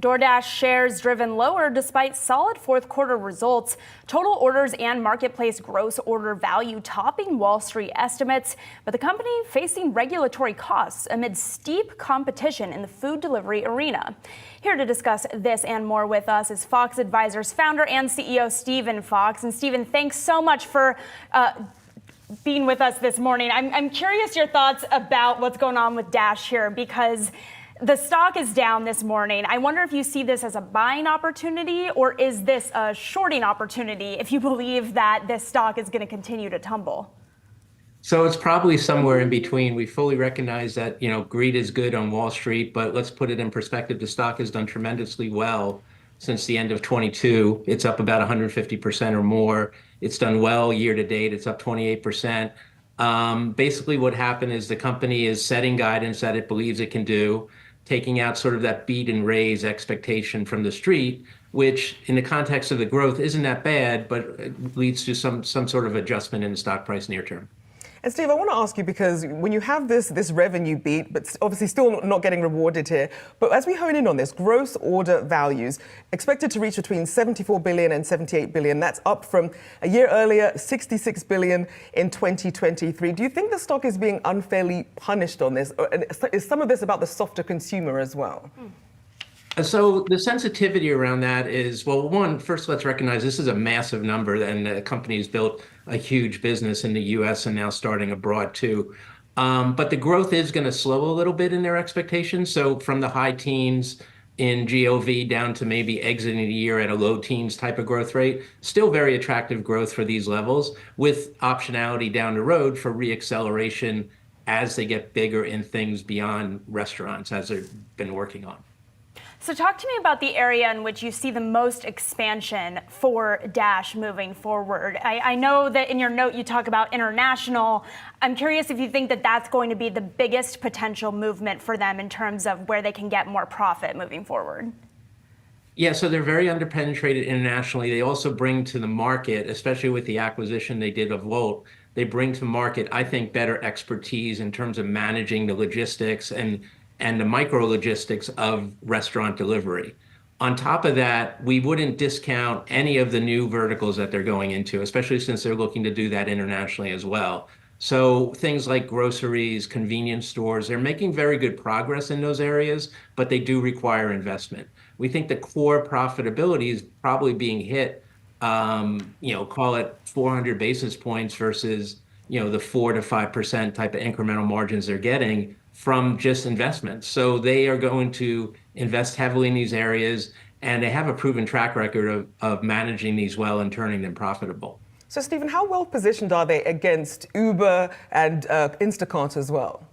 DoorDash shares driven lower despite solid fourth quarter results. Total orders and marketplace gross order value topping Wall Street estimates, but the company facing regulatory costs amid steep competition in the food delivery arena. Here to discuss this and more with us is Fox Advisors founder and CEO Stephen Fox. And Stephen, thanks so much for being with us this morning. I'm curious your thoughts about what's going on with Dash here, because the stock is down this morning. I wonder if you see this as a buying opportunity, or is this a shorting opportunity if you believe that this stock is going to continue to tumble? So it's probably somewhere in between. We fully recognize that, greed is good on Wall Street, but let's put it in perspective. The stock has done tremendously well since the end of 22. It's up about 150% or more. It's done well year to date. It's up 28%. Basically what happened is the company is setting guidance that it believes it can do, taking out sort of that beat and raise expectation from the street, which in the context of the growth isn't that bad, but it leads to some sort of adjustment in the stock price near term. And Steve, I want to ask you, because when you have this revenue beat, but obviously still not getting rewarded here, but as we hone in on this, gross order values expected to reach between 74 billion and 78 billion. That's up from a year earlier, 66 billion in 2023. Do you think the stock is being unfairly punished on this? And is some of this about the softer consumer as well? So the sensitivity around that is, well, one, first let's recognize this is a massive number, and the company has built a huge business in the US and now starting abroad too. But the growth is going to slow a little bit in their expectations. So from the high teens in GOV down to maybe exiting the year at a low teens type of growth rate, still very attractive growth for these levels, with optionality down the road for reacceleration as they get bigger in things beyond restaurants, as they've been working on. So talk to me about the area in which you see the most expansion for Dash moving forward. I know that in your note you talk about international. I'm curious if you think that that's going to be the biggest potential movement for them in terms of where they can get more profit moving forward. Yeah, so they're very underpenetrated internationally. They also bring to the market, especially with the acquisition they did of Volt, they bring to market, I think, better expertise in terms of managing the logistics and the micro logistics of restaurant delivery. On top of that, we wouldn't discount any of the new verticals that they're going into, especially since they're looking to do that internationally as well. So things like groceries, convenience stores, they're making very good progress in those areas, but they do require investment. We think the core profitability is probably being hit, call it 400 basis points versus, the 4 to 5% type of incremental margins they're getting from just investments. So they are going to invest heavily in these areas, and they have a proven track record of managing these well and turning them profitable. So Stephen, how well positioned are they against Uber and Instacart as well?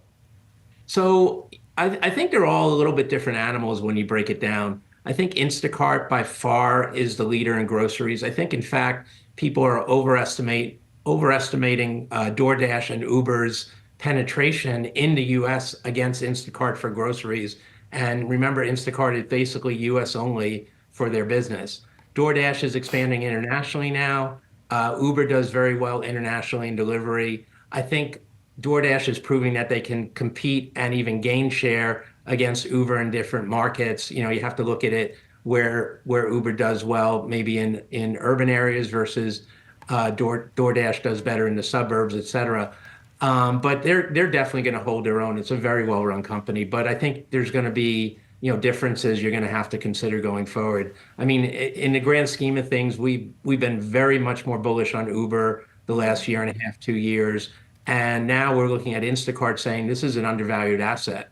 So I think they're all a little bit different animals when you break it down. I think Instacart by far is the leader in groceries. I think, in fact, people are overestimating DoorDash and Uber's penetration in the US against Instacart for groceries. And remember, Instacart is basically US only for their business. DoorDash is expanding internationally now. Uber does very well internationally in delivery. I think DoorDash is proving that they can compete and even gain share against Uber in different markets. You have to look at it where Uber does well, maybe in urban areas versus DoorDash does better in the suburbs, et cetera. But they're definitely going to hold their own. It's a very well-run company, but I think there's going to be differences you're going to have to consider going forward. I mean, in the grand scheme of things, we've been very much more bullish on Uber the last year and a half, 2 years, and now we're looking at Instacart saying this is an undervalued asset.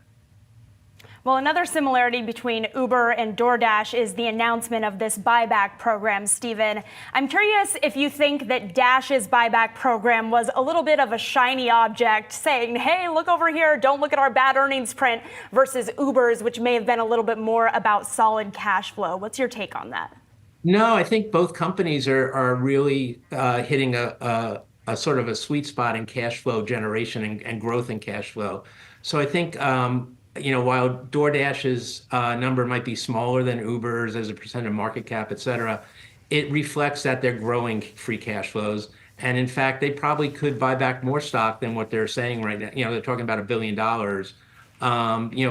Well, another similarity between Uber and DoorDash is the announcement of this buyback program, Stephen. I'm curious if you think that Dash's buyback program was a little bit of a shiny object saying, hey, look over here, don't look at our bad earnings print, versus Uber's, which may have been a little bit more about solid cash flow. What's your take on that? No, I think both companies are really hitting a sort of a sweet spot in cash flow generation and growth in cash flow. So I think while DoorDash's number might be smaller than Uber's as a percent of market cap, et cetera, it reflects that they're growing free cash flows. And in fact, they probably could buy back more stock than what they're saying right now. They're talking about $1 billion.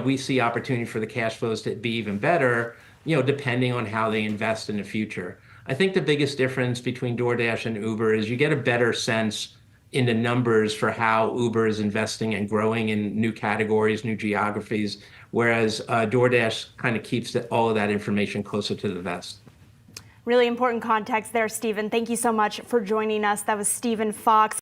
We see opportunity for the cash flows to be even better. depending on how they invest in the future. I think the biggest difference between DoorDash and Uber is you get a better sense in the numbers for how Uber is investing and growing in new categories, new geographies, whereas DoorDash kind of keeps all of that information closer to the vest. Really important context there, Stephen. Thank you so much for joining us. That was Stephen Fox.